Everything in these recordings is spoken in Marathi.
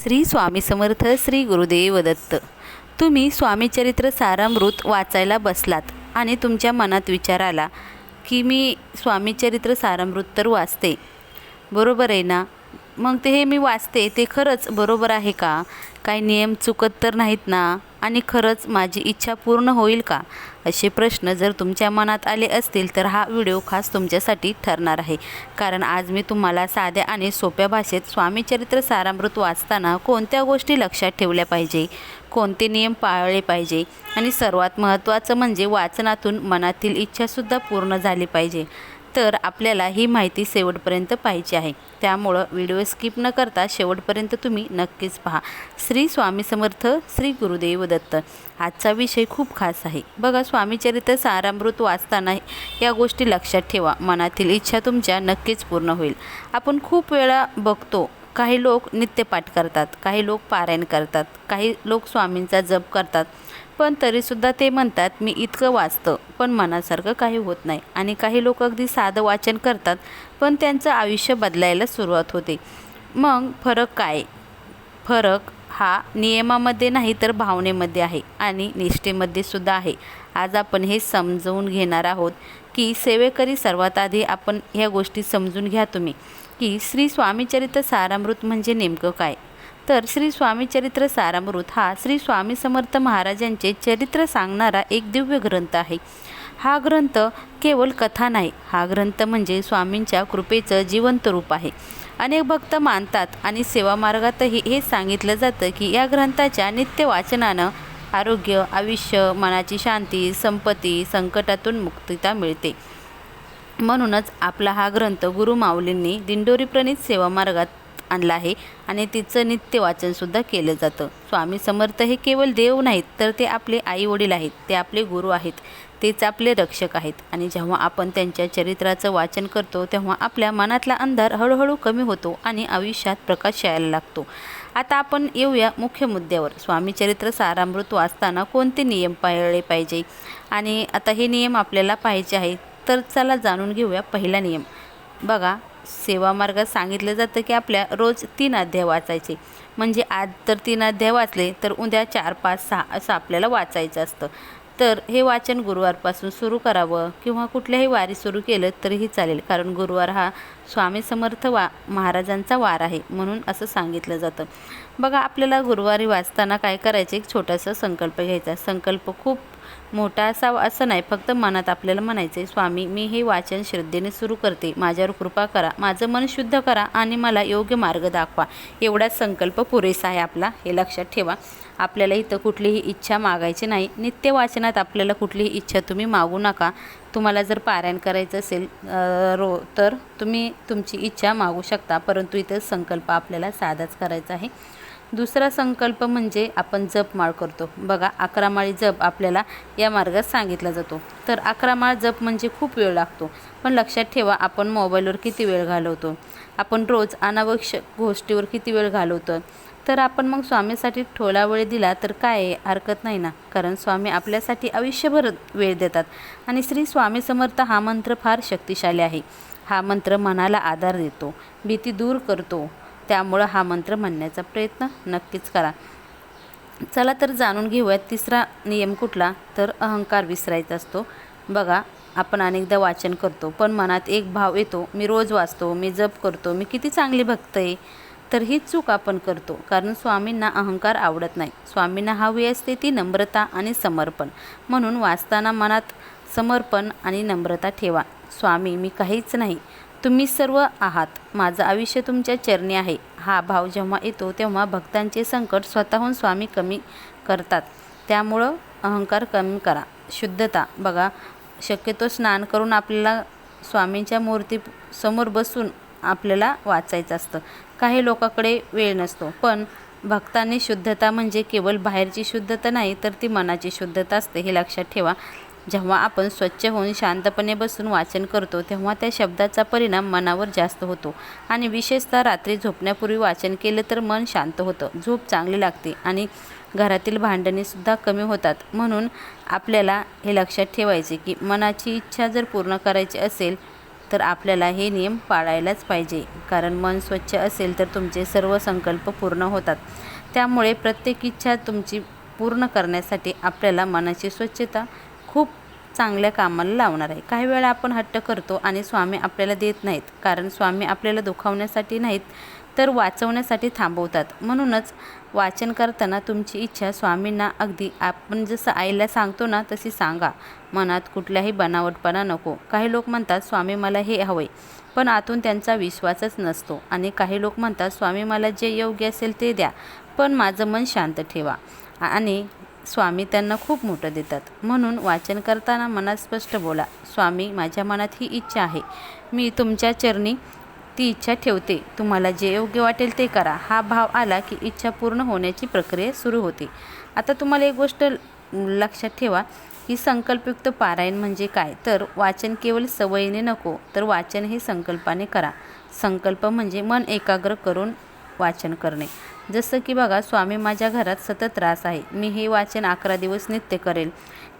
श्री स्वामी समर्थ. श्री गुरुदेव दत्त. तुम्ही स्वामीचरित्र सारामृत वाचायला बसलात आणि तुमच्या मनात विचार आला की मी स्वामीचरित्र सारामृत तर वाचते, बरोबर आहे ना? मग हे मी वाचते ते खरंच बरोबर आहे का? काही नियम चुकत तर नाहीत ना? आणि खरंच माझी इच्छा पूर्ण होईल का? असे प्रश्न जर तुमच्या मनात आले असतील तर हा व्हिडिओ खास तुमच्यासाठी ठरणार आहे. कारण आज मी तुम्हाला साध्या आणि सोप्या भाषेत स्वामीचरित्र सारामृत वाचताना कोणत्या गोष्टी लक्षात ठेवल्या पाहिजे, कोणते नियम पाळले पाहिजे आणि सर्वात महत्त्वाचं म्हणजे वाचनातून मनातील इच्छासुद्धा पूर्ण झाली पाहिजे. तर आपल्याला ही माहिती शेवटपर्यंत पाहिजे आहे. त्यामुळं व्हिडिओ स्किप न करता शेवटपर्यंत तुम्ही नक्कीच पहा. श्री स्वामी समर्थ. श्री गुरुदेव दत्त. आजचा विषय खूप खास आहे बघा. स्वामीचरित्र सारामृत वाचताना या गोष्टी लक्षात ठेवा, मनातील इच्छा तुमच्या नक्कीच पूर्ण होईल. आपण खूप वेळा बघतो, काही लोक नित्यपाठ करतात, काही लोक पारायण करतात, काही लोक स्वामींचा जप करतात, पण तरीसुद्धा ते म्हणतात मी इतकं वाचतं पण मनासारखं काही होत नाही. आणि काही लोक अगदी साधं वाचन करतात पण त्यांचं आयुष्य बदलायला सुरुवात होते. मग फरक काय? फरक हा नियमामध्ये नाही तर भावनेमध्ये आहे आणि निष्ठेमध्ये सुद्धा आहे. आज आपण हे समजवून घेणार आहोत की सेवेकरी सर्वात आधी आपण ह्या गोष्टी समजून घ्या तुम्ही की श्री स्वामीचरित्र सारामृत म्हणजे नेमकं काय. तर श्री स्वामीचरित्र सारामृत हा श्री स्वामी समर्थ महाराजांचे चरित्र सांगणारा एक दिव्य ग्रंथ आहे. हा ग्रंथ केवळ कथा नाही, हा ग्रंथ म्हणजे स्वामींच्या कृपेचं जिवंत रूप आहे. अनेक भक्त मानतात आणि सेवा मार्गातही हे सांगितलं जातं की या ग्रंथाच्या नित्य वाचनानं आरोग्य, आयुष्य, मनाची शांती, संपत्ती, संकटातून मुक्तता मिळते. म्हणूनच आपला हा ग्रंथ गुरुमाऊलींनी दिंडोरीप्रणीत सेवा मार्गात आणला आहे आणि तिचं नित्य वाचनसुद्धा केलं जातं. स्वामी समर्थ हे केवळ देव नाहीत तर ते आपले आई वडील आहेत, ते आपले गुरु आहेत, तेच आपले रक्षक आहेत. आणि जेव्हा आपण त्यांच्या चरित्राचं वाचन करतो तेव्हा आपल्या मनातला अंधार हळूहळू कमी होतो आणि आयुष्यात प्रकाश यायला लागतो. आता आपण येऊया मुख्य मुद्द्यावर. स्वामीचरित्र सारामृत वाचताना कोणते नियम पाळले पाहिजे आणि आता हे नियम आपल्याला पाहायचे आहेत. तर चला जाणून घेऊया. पहिला नियम बघा, सेवा मार्गात सांगितलं जातं की आपल्या रोज 3 अध्याय वाचायचे. म्हणजे आज तर 3 अध्याय वाचले तर उद्या 4, 5, 6 असं आपल्याला वाचायचं असतं. तर हे वाचन गुरुवारपासून सुरू करावं किंवा कुठल्याही वारी सुरू केलं तरीही चालेल, कारण गुरुवार हा स्वामी समर्थ महाराजांचा वार आहे म्हणून असं सांगितलं जातं. बघा, आपल्याला गुरुवारी वाचताना काय करायचं, एक छोटासा संकल्प घ्यायचा. संकल्प खूप मोठा असावा असं नाही, फक्त मनात आपल्याला म्हणायचं आहे स्वामी मी हे वाचन श्रद्धेने सुरू करते, माझ्यावर कृपा करा, माझं मन शुद्ध करा आणि मला योग्य मार्ग दाखवा. एवढाच संकल्प पुरेसा आहे आपला, हे लक्षात ठेवा. आपल्याला इथं कुठलीही इच्छा मागायची नाही. नित्य वाचनात आपल्याला कुठलीही इच्छा तुम्ही मागू नका. तुम्हाला जर पारायण करायचं असेल तर तुम्ही तुमची इच्छा मागू शकता, परंतु इथं संकल्प आपल्याला साधाच करायचा आहे. दुसरा संकल्प म्हणजे आपण जपमाळ करतो. बघा, 11 माळी जप आपल्याला या मार्गात सांगितला जातो. तर 11 माळ जप म्हणजे खूप वेळ लागतो, पण लक्षात ठेवा आपण मोबाईलवर किती वेळ घालवतो, आपण रोज अनावश्यक गोष्टीवर किती वेळ घालवतो. तर आपण मग स्वामीसाठी थोडा वेळ दिला तर काय हरकत नाही ना, कारण स्वामी आपल्यासाठी आयुष्यभर वेळ देतात. आणि श्री स्वामी समर्थ हा मंत्र फार शक्तिशाली आहे. हा मंत्र मनाला आधार देतो, भीती दूर करतो. त्यामुळं हा मंत्र म्हणण्याचा प्रयत्न नक्कीच करा. चला तर जाणून घेऊयात तिसरा नियम कुठला, तर अहंकार विसरायचा असतो. बघा, आपण अनेकदा वाचन करतो पण मनात एक भाव येतो, मी रोज वाचतो, मी जप करतो, मी किती चांगली भक्त आहे. तर ही चूक आपण करतो, कारण स्वामींना अहंकार आवडत नाही. स्वामींना हवी असते ती नम्रता आणि समर्पण. म्हणून वाचताना मनात समर्पण आणि नम्रता ठेवा. स्वामी मी काहीच नाही, तुम्ही सर्व आहात, माझं आयुष्य तुमच्या चरणी आहे. हा भाव जेव्हा येतो तेव्हा भक्तांचे संकट स्वतःहून स्वामी कमी करतात. त्यामुळं अहंकार कमी करा. शुद्धता बघा, शक्यतो स्नान करून आपल्याला स्वामींच्या मूर्तीसमोर बसून आपल्याला वाचायचं असतं. काही लोकांकडे वेळ नसतो, पण भक्तांनी शुद्धता म्हणजे केवळ बाहेरची शुद्धता नाही तर ती मनाची शुद्धता असते, हे लक्षात ठेवा. जेव्हा आपण स्वच्छ होऊन शांतपणे बसून वाचन करतो तेव्हा त्या शब्दाचा परिणाम मनावर जास्त होतो. आणि विशेषतः रात्री झोपण्यापूर्वी वाचन केलं तर मन शांत होतं, झोप चांगली लागते आणि घरातील भांडणेसुद्धा कमी होतात. म्हणून आपल्याला हे लक्षात ठेवायचे की मनाची इच्छा जर पूर्ण करायची असेल तर आपल्याला हे नियम पाळायलाच पाहिजे, कारण मन स्वच्छ असेल तर तुमचे सर्व संकल्प पूर्ण होतात. त्यामुळे प्रत्येक इच्छा तुमची पूर्ण करण्यासाठी आपल्याला मनाची स्वच्छता खूप चांगल्या कामाला लावणार आहे. काही वेळा आपण हट्ट करतो आणि स्वामी आपल्याला देत नाहीत, कारण स्वामी आपल्याला दुखावण्यासाठी नाहीत तर वाचवण्यासाठी थांबवतात. म्हणूनच वाचन करताना तुमची इच्छा स्वामींना अगदी आपण जसं आईला सांगतो ना तशी सांगा. मनात कुठलाही बनावटपणा नको. काही लोक म्हणतात स्वामी मला हे हवंय, पण आतून त्यांचा विश्वासच नसतो. आणि काही लोक म्हणतात स्वामी मला जे योग्य असेल ते द्या, पण माझं मन शांत ठेवा. आणि स्वामी त्यांना खूप मोठं देतात. म्हणून वाचन करताना मनात स्पष्ट बोला, स्वामी माझ्या मनात ही इच्छा आहे, मी तुमच्या चरणी ती इच्छा ठेवते, तुम्हाला जे योग्य वाटेल ते करा. हा भाव आला की इच्छा पूर्ण होण्याची प्रक्रिया सुरू होते. आता तुम्हाला एक गोष्ट लक्षात ठेवा की संकल्पयुक्त पारायण म्हणजे काय, तर वाचन केवळ सवयीने नको, तर वाचन हे संकल्पाने करा. संकल्प म्हणजे मन एकाग्र करून वाचन करणे. जसं की बघा, स्वामी माझ्या घरात सतत त्रास आहे, मी हे वाचन 11 दिवस नित्य करेल.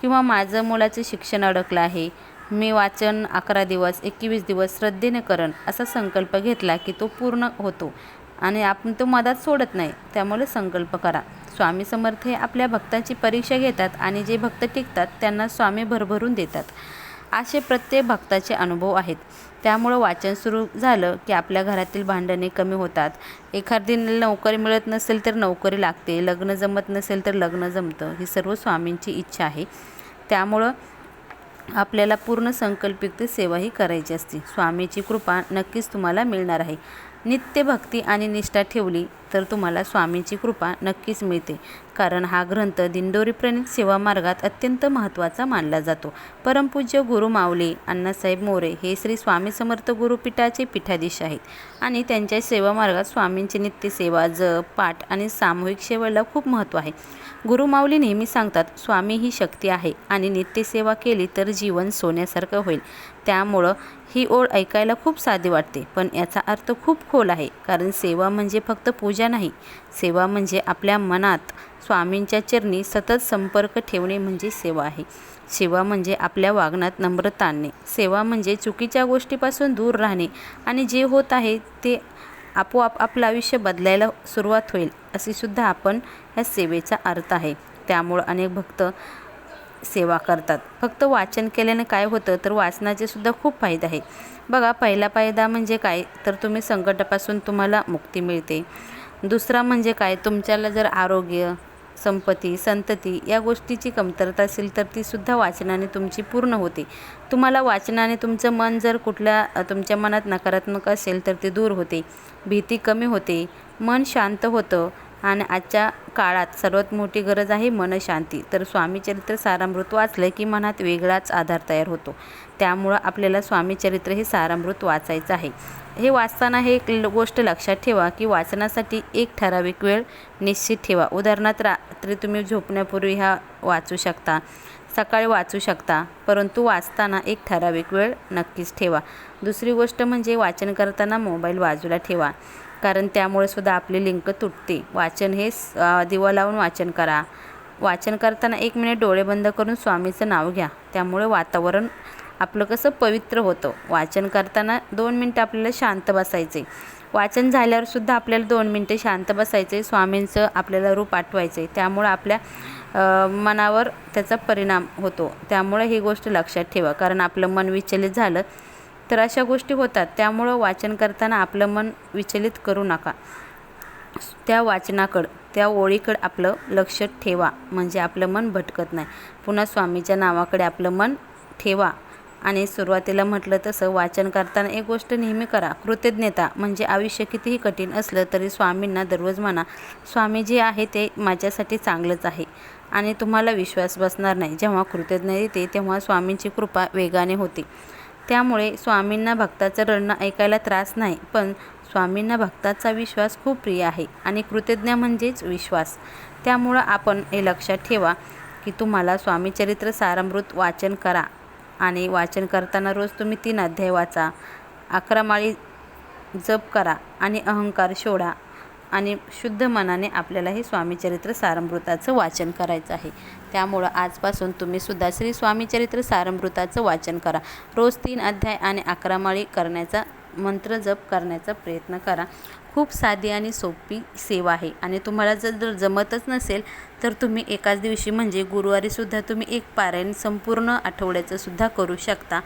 किंवा माझं मुलाचं शिक्षण अडकलं आहे, मी वाचन 11 दिवस 21 दिवस श्रद्धेने करण. असा संकल्प घेतला की तो पूर्ण होतो आणि आपण तो मधात सोडत नाही. त्यामुळे संकल्प करा. स्वामी समर्थ हे आपल्या भक्तांची परीक्षा घेतात आणि जे भक्त टिकतात त्यांना स्वामी भरभरून देतात. असे प्रत्येक भक्ताचे अनुभव आहेत. त्यामुळं वाचन सुरू झालं की आपल्या घरातील भांडणे कमी होतात. एखादी नोकरी मिळत नसेल तर नोकरी लागते, लग्न जमत नसेल तर लग्न जमतं. ही सर्व स्वामींची इच्छा आहे. त्यामुळं आपल्याला पूर्ण संकल्पयुक्त सेवाही करायची असते. स्वामीची कृपा नक्कीच तुम्हाला मिळणार आहे. नित्य भक्ती आणि निष्ठा ठेवली तर तुम्हाला स्वामींची कृपा नक्कीच मिळते, कारण हा ग्रंथ दिंडोरी प्रणित सेवा मार्गात अत्यंत महत्त्वाचा मानला जातो. परमपूज्य गुरु माऊली अण्णासाहेब मोरे हे श्री स्वामी समर्थ गुरुपीठाचे पीठाधीश आहेत आणि त्यांच्या सेवा मार्गात स्वामींची नित्य सेवा, जप, पाठ आणि सामूहिक सेवेला खूप महत्त्व आहे. गुरु माऊली नेहमी सांगतात, स्वामी ही शक्ती आहे आणि नित्यसेवा केली तर जीवन सोन्यासारखं होईल. त्यामुळं ही ओळ ऐकायला खूप साधी वाटते, पण याचा अर्थ खूप खोल आहे. कारण सेवा म्हणजे फक्त पूजा नाही, सेवा म्हणजे आपल्या मनात स्वामींच्या चरणी सतत संपर्क ठेवणे म्हणजे सेवा आहे. सेवा म्हणजे आपल्या वागण्यात नम्रता आणणे. सेवा म्हणजे चुकीच्या गोष्टीपासून दूर राहणे आणि जे होत आहे ते आपोआप आपलं आयुष्य बदलायला सुरुवात होईल, अशी सुद्धा आपण ह्या सेवेचा अर्थ आहे. त्यामुळं अनेक भक्त सेवा करतात. फक्त वाचन केल्याने काय होतं, तर वाचनाचे सुद्धा खूप फायदे आहेत. बघा, पहिला फायदा म्हणजे काय, तर तुम्ही संकटापासून तुम्हाला मुक्ती मिळते. दुसरा म्हणजे काय, तुमच्याला जर आरोग्य, संपत्ती, संतती या गोष्टीची कमतरता असेल तर ती सुद्धा वाचनाने तुमची पूर्ण होते. तुम्हाला वाचनाने तुमचं मन जर तुमच्या मनात नकारात्मक असेल तर ते दूर होते, भीती कमी होते, मन शांत होतं. आणि आजच्या काळात सर्वात मोठी गरज आहे मनशांती. तर स्वामीचरित्र सारामृत वाचलं की मनात वेगळाच आधार तयार होतो. त्यामुळं आपल्याला स्वामीचरित्र हे सारामृत वाचायचं आहे. हे वाचताना हे एक गोष्ट लक्षात ठेवा की वाचनासाठी एक ठराविक वेळ निश्चित ठेवा. उदाहरणार्थ रात्री तुम्ही झोपण्यापूर्वी हा वाचू शकता, सकाळी वाचू शकता, परंतु वाचताना एक ठराविक वेळ नक्कीच ठेवा. दुसरी गोष्ट म्हणजे वाचन करताना मोबाईल बाजूला ठेवा, कारण त्यामुळे सुद्धा आपली लिंक तुटते. वाचन हे दिवा लावून वाचन करा. वाचन करताना 1 मिनिट डोळे बंद करून स्वामीचं नाव घ्या, त्यामुळे वातावरण आपलं कसं पवित्र होतं. वाचन करताना 2 मिनटं आपल्याला शांत बसायचे. वाचन झाल्यावर सुद्धा आपल्याला 2 मिनटं शांत बसायचे, स्वामींचं आपल्याला रूप आठवायचं. त्यामुळं आपल्या मनावर त्याचा परिणाम होतो. त्यामुळे ही गोष्ट लक्षात ठेवा, कारण आपलं मन विचलित झालं तर अशा गोष्टी होतात. त्यामुळं वाचन करताना आपलं मन विचलित करू नका. त्या वाचनाकडं, त्या ओळीकडं आपलं लक्ष ठेवा, म्हणजे आपलं मन भटकत नाही. पुन्हा स्वामीच्या नावाकडे आपलं मन ठेवा. आणि सुरुवातीला म्हटलं तसं वाचन करताना एक गोष्ट नेहमी करा, कृतज्ञता. म्हणजे आयुष्य कितीही कठीण असलं तरी स्वामींना दररोज म्हणा, स्वामी जे आहे ते माझ्यासाठी चांगलंच आहे. आणि तुम्हाला विश्वास बसणार नाही. जेव्हा कृतज्ञता येते तेव्हा स्वामींची कृपा वेगाने होते. त्यामुळे स्वामींना भक्ताचं रडणं ऐकायला त्रास नाही, पण स्वामींना भक्ताचा विश्वास खूप प्रिय आहे आणि कृतज्ञ म्हणजेच विश्वास. त्यामुळं आपण हे लक्षात ठेवा की तुम्हाला स्वामीचरित्र सारामृत वाचन करा आणि वाचन करताना रोज तुम्ही 3 अध्याय वाचा, 11 माळी जप करा आणि अहंकार सोडा. आणि शुद्ध मनाने आपल्याला हे स्वामीचरित्र सारामृताचं वाचन करायचं आहे. त्यामुळं आजपासून तुम्हीसुद्धा श्री स्वामीचरित्र सारामृताचं वाचन करा. रोज 3 अध्याय आणि 11 माळी करण्याचा मंत्र जप करण्याचा प्रयत्न करा. खूप साधी आणि सोपी सेवा आहे आणि तुम्हाला जर जमतच नसेल तर तुम्ही एकाच दिवशी म्हणजे गुरुवारीसुद्धा तुम्ही एक पारायण संपूर्ण आठवड्याचंसुद्धा करू शकता.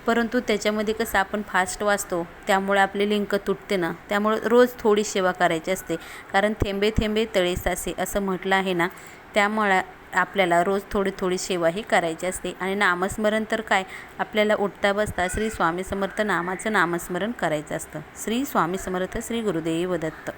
परंतु त्याच्यामध्ये कसं आपण फास्ट वाचतो त्यामुळे आपली लिंक तुटते ना, त्यामुळे रोज थोडी सेवा करायची असते. कारण थेंबे थेंबे तळे साचे असं म्हटलं आहे ना, त्यामुळे आपल्याला रोज थोडी थोडी सेवा ही करायची असते. आणि नामस्मरण तर काय, आपल्याला उठता बसता श्री स्वामी समर्थ नामाचं नामस्मरण करायचं असतं. श्री स्वामी समर्थ. श्री गुरुदेव दत्त.